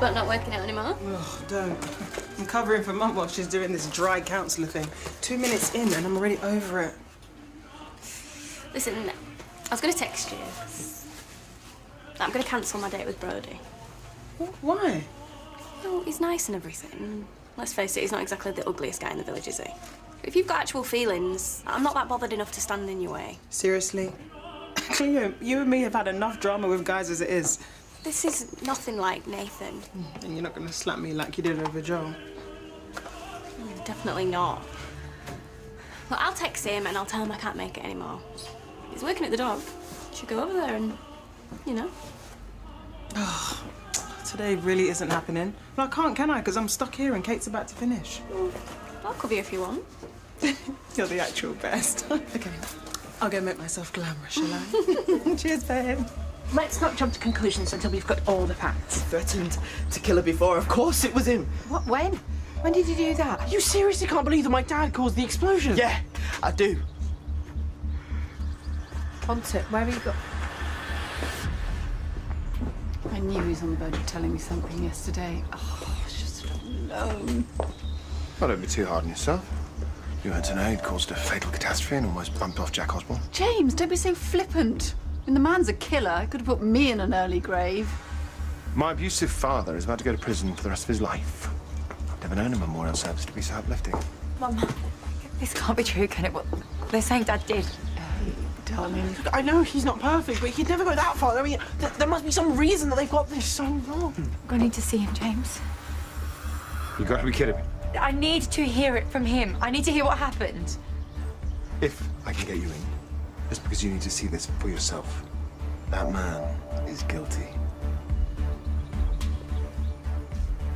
But not working out anymore? Oh, don't. I'm covering for Mum while she's doing this dry counsellor thing. 2 minutes in and I'm already over it. Listen, I was going to text you. I'm going to cancel my date with Brody. Why? No, he's nice and everything. Let's face it, he's not exactly the ugliest guy in the village, is he? If you've got actual feelings, I'm not that bothered enough to stand in your way. Seriously? Cleo, you and me have had enough drama with guys as it is. This is nothing like Nathan. And you're not going to slap me like you did over Joel? Definitely not. Well, I'll text him and I'll tell him I can't make it anymore. He's working at the dog. Should go over there and, you know. Oh, today really isn't happening. Well, I can't, can I? Because I'm stuck here and Kate's about to finish. I'll cover you if you want. You're the actual best. Okay, I'll go make myself glamorous, shall I? Cheers, babe. Let's not jump to conclusions until we've got all the facts. Threatened to kill her before. Of course it was him. What? When? When did you do that? You seriously can't believe that my dad caused the explosion? Yeah, I do. Pontet, where have you got? I knew he was on the verge of telling me something yesterday. Oh, I should have known. Well, don't be too hard on yourself. You had to know he'd caused a fatal catastrophe and almost bumped off Jack Osborne. James, don't be so flippant. I mean, the man's a killer. He could have put me in an early grave. My abusive father is about to go to prison for the rest of his life. Never known a memorial service to be so uplifting. Mum, this can't be true, can it? What they're saying Dad did. Darling. Look, I know he's not perfect, but he'd never go that far. I mean, there must be some reason that they've got this so wrong. I need to see him, James. You got to be kidding me. I need to hear it from him. I need to hear what happened. If I can get you in, it's because you need to see this for yourself. That man is guilty.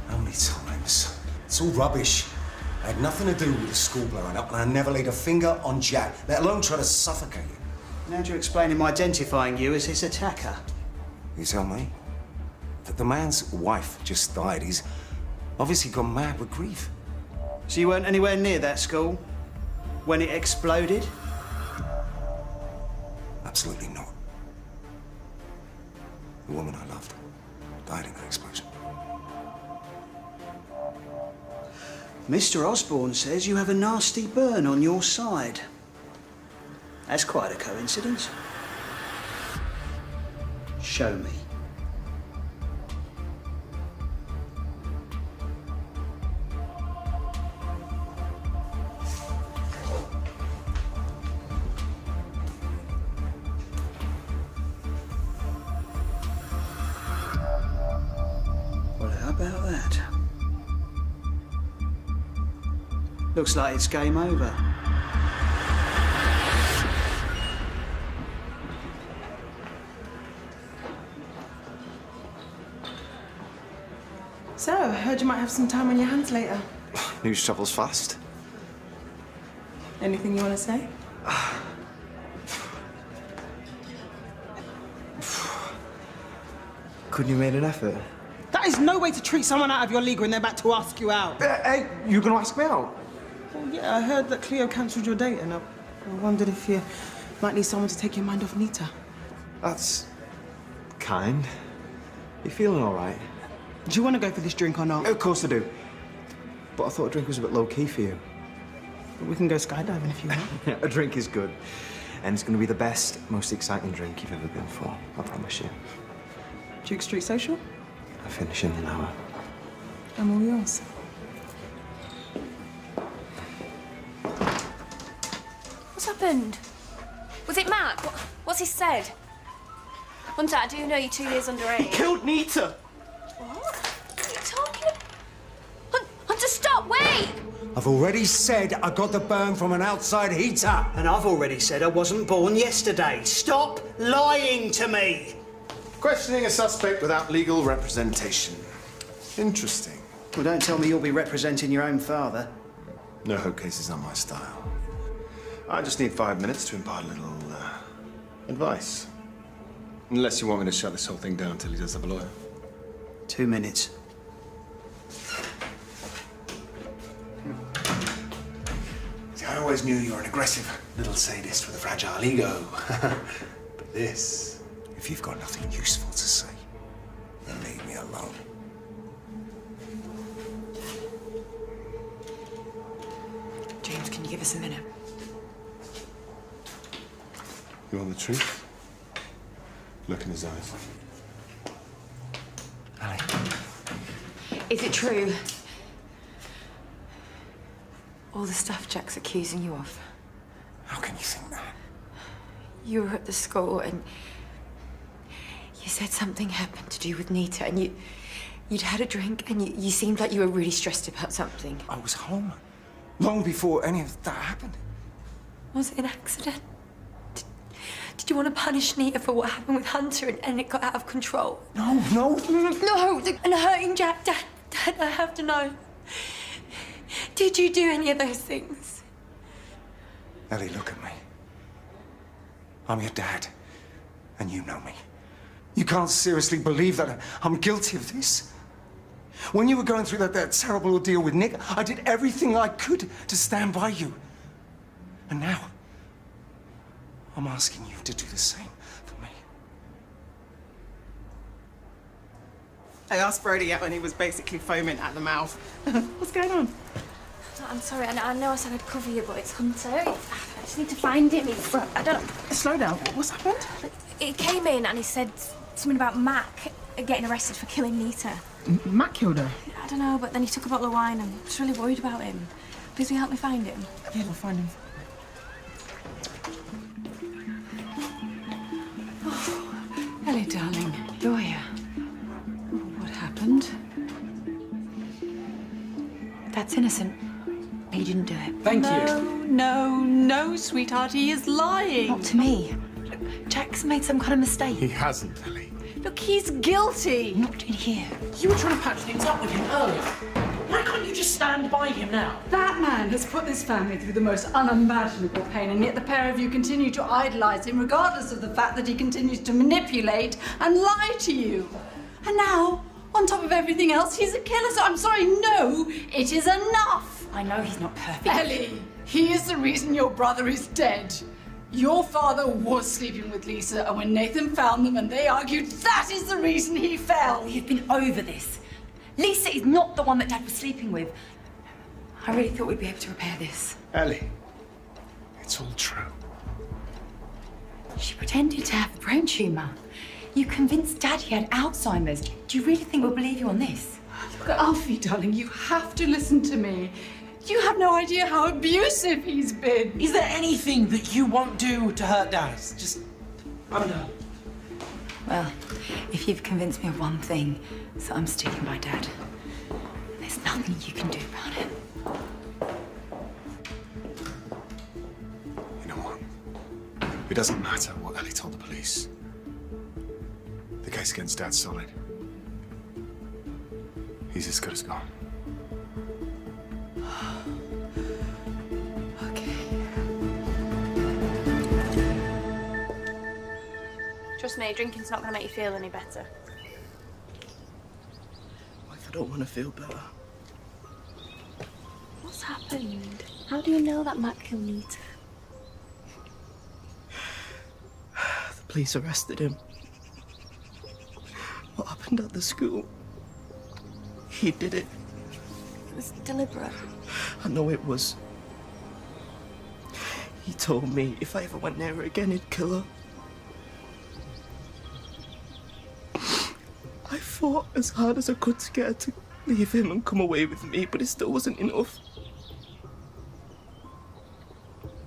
How many times? It's all rubbish. I had nothing to do with the school blowing up, and I never laid a finger on Jack, let alone try to suffocate him. And how do you explain him identifying you as his attacker? You tell me. That the man's wife just died. He's obviously gone mad with grief. So you weren't anywhere near that school when it exploded? Absolutely not. The woman I loved died in that explosion. Mr. Osborne says you have a nasty burn on your side. That's quite a coincidence. Show me. Well, how about that? Looks like it's game over. So, I heard you might have some time on your hands later. News travels fast. Anything you want to say? Couldn't you made an effort? That is no way to treat someone out of your league when they're about to ask you out. Hey, you gonna ask me out? Well, yeah, I heard that Cleo cancelled your date, and I wondered if you might need someone to take your mind off Nita. That's kind. You feeling all right? Do you want to go for this drink or not? Of course I do. But I thought a drink was a bit low-key for you. But we can go skydiving if you want. A drink is good. And it's going to be the best, most exciting drink you've ever been for. I promise you. Duke Street Social? I finish in an hour. I'm all yours. What's happened? Was it Matt? What's he said? Hunter, I do know you're 2 years underage. Killed Nita! What? What are you talking about? Hunter, stop! Wait! I've already said I got the burn from an outside heater. And I've already said I wasn't born yesterday. Stop lying to me! Questioning a suspect without legal representation. Interesting. Well, don't tell me you'll be representing your own father. No hope cases are my style. I just need 5 minutes to impart a little advice. Unless you want me to shut this whole thing down until he does have a lawyer. 2 minutes. See, I always knew you were an aggressive little sadist with a fragile ego. But this... If you've got nothing useful to say, then leave me alone. us a minute. You want the truth? Look in his eyes. Ali, Is it true? All the stuff Jack's accusing you of. how can you think that? You were at the school and you said something happened to do with Nita and you'd had a drink and you seemed like you were really stressed about something. I was home long before any of that happened. Was it an accident? Did you want to punish Nita for what happened with Hunter and it got out of control? No. No, and hurting Jack, Dad, I have to know. Did you do any of those things? Ellie, look at me. I'm your dad, and you know me. You can't seriously believe that I'm guilty of this. When you were going through that terrible ordeal with Nick, I did everything I could to stand by you. And now, I'm asking you to do the same for me. I asked Brody out and he was basically foaming at the mouth. What's going on? I'm sorry, I know I said I'd cover you, but it's Hunter. I just need to find him. I don't know. Slow down. What's happened? He came in and he said something about Mac getting arrested for killing Nita. Matt killed her. I don't know, but then he took a bottle of wine and I was really worried about him. Please will you help me find him? Yeah, we'll find him. Ellie, darling, you're here. What happened? That's innocent. He didn't do it. Thank you. No, sweetheart, he is lying. Not to me. Look, Jack's made some kind of mistake. He hasn't, Ellie. Look, he's guilty. Not in here. You were trying to patch things up with him earlier. Why can't you just stand by him now? That man has put this family through the most unimaginable pain, and yet the pair of you continue to idolize him, regardless of the fact that he continues to manipulate and lie to you. And now, on top of everything else, he's a killer. So I'm sorry, no, it is enough. I know he's not perfect. Ellie, he is the reason your brother is dead. Your father was sleeping with Lisa, and when Nathan found them and they argued, that is the reason he fell. We've been over this. Lisa is not the one that Dad was sleeping with. I really thought we'd be able to repair this. Ellie, it's all true. She pretended to have a brain tumour. You convinced Dad he had Alzheimer's. Do you really think we'll believe you on this? Look, Alfie, darling, you have to listen to me. You have no idea how abusive he's been. Is there anything that you won't do to hurt Dad? Just, I don't know. Well, if you've convinced me of one thing, so I'm sticking by Dad. There's nothing you can do about it. You know what? It doesn't matter what Ellie told the police. The case against Dad's solid. He's as good as gone. Okay. Trust me, drinking's not going to make you feel any better. What if I don't want to feel better? What's happened? How do you know that Matt killed Nita? The police arrested him. What happened at the school? He did it. It was deliberate. I know it was. He told me if I ever went near her again, he'd kill her. I fought as hard as I could to get her to leave him and come away with me, but it still wasn't enough.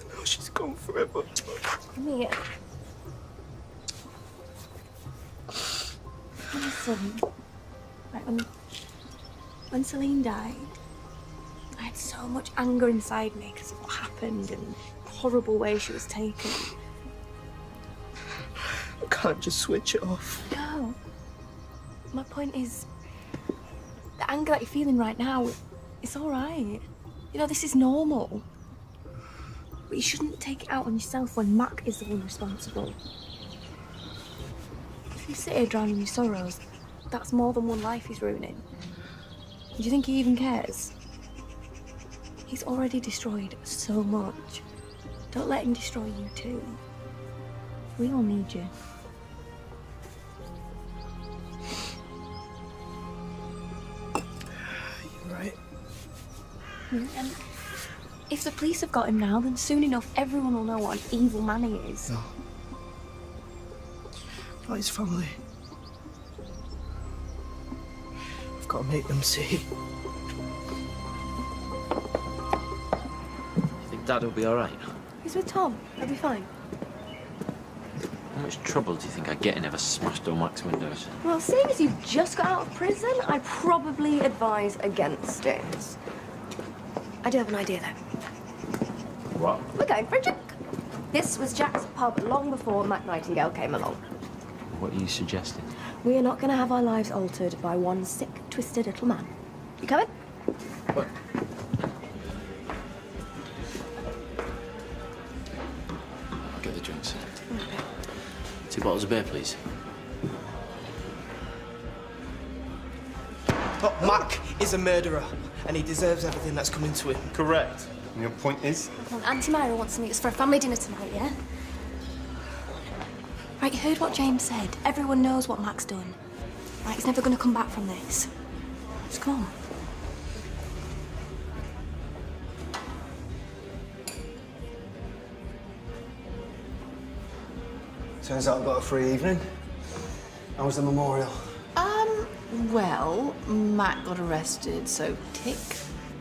And now she's gone forever. Mia. Listen. Right, when Celine died, I had so much anger inside me because of what happened and the horrible way she was taken. I can't just switch it off. No. My point is, the anger that you're feeling right now, it's all right. You know, this is normal. But you shouldn't take it out on yourself when Mac is the one responsible. If you sit here drowning your sorrows, that's more than one life he's ruining. Do you think he even cares? He's already destroyed so much. Don't let him destroy you too. We all need you. You're right. And If the police have got him now, then soon enough everyone will know what an evil man he is. No. Not his family. I've got to make them see. You think Dad will be all right? He's with Tom. He'll be fine. How much trouble do you think I'd get in if I smashed all Mac's windows? Well, seeing as you've just got out of prison, I'd probably advise against it. I do have an idea, though. What? We're going for a drink. This was Jack's pub long before Mac Nightingale came along. What are you suggesting? We are not going to have our lives altered by one sick, twisted little man. You coming? What? I'll get the drinks. Okay. 2 bottles of beer, please. Oh, Mac is a murderer, and he deserves everything that's coming to him. Correct. And your point is? Well, Auntie Myra wants to meet us for a family dinner tonight, yeah? Right, you heard what James said. Everyone knows what Mac's done. Right, he's never going to come back from this. Just come on. Turns out I've got a free evening. How was the memorial? Well, Matt got arrested, so tick.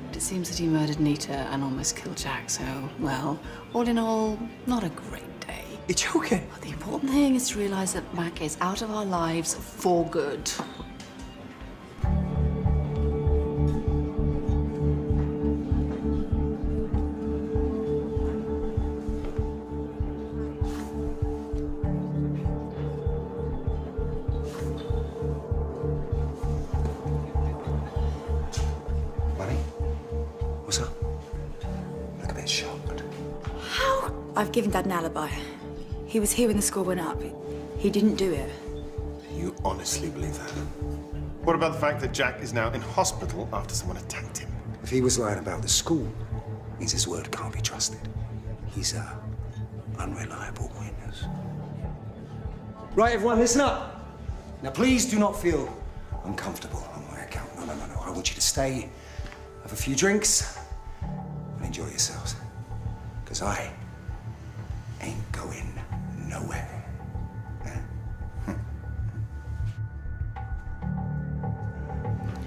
But it seems that he murdered Nita and almost killed Jack, so, well, all in all, not a great day. You're joking? But the important thing is to realise that Mac is out of our lives for good. What's up? Look a bit shocked. How? I've given Dad an alibi. He was here when the score went up. He didn't do it. You honestly believe that? What about the fact that Jack is now in hospital after someone attacked him? If he was lying about the school, means his word can't be trusted. He's a unreliable witness. Right, everyone, listen up. Now, please do not feel uncomfortable on my account. No. I want you to stay, have a few drinks, and enjoy yourselves. Because I ain't going nowhere.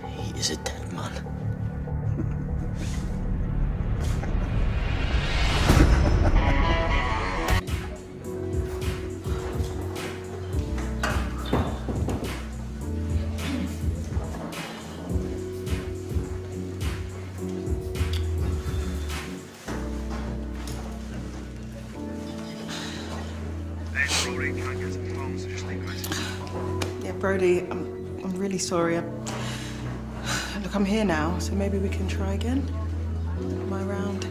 He is a dead man. Yeah, Brody, I'm really sorry. Look, I'm here now, so maybe we can try again. Am I around?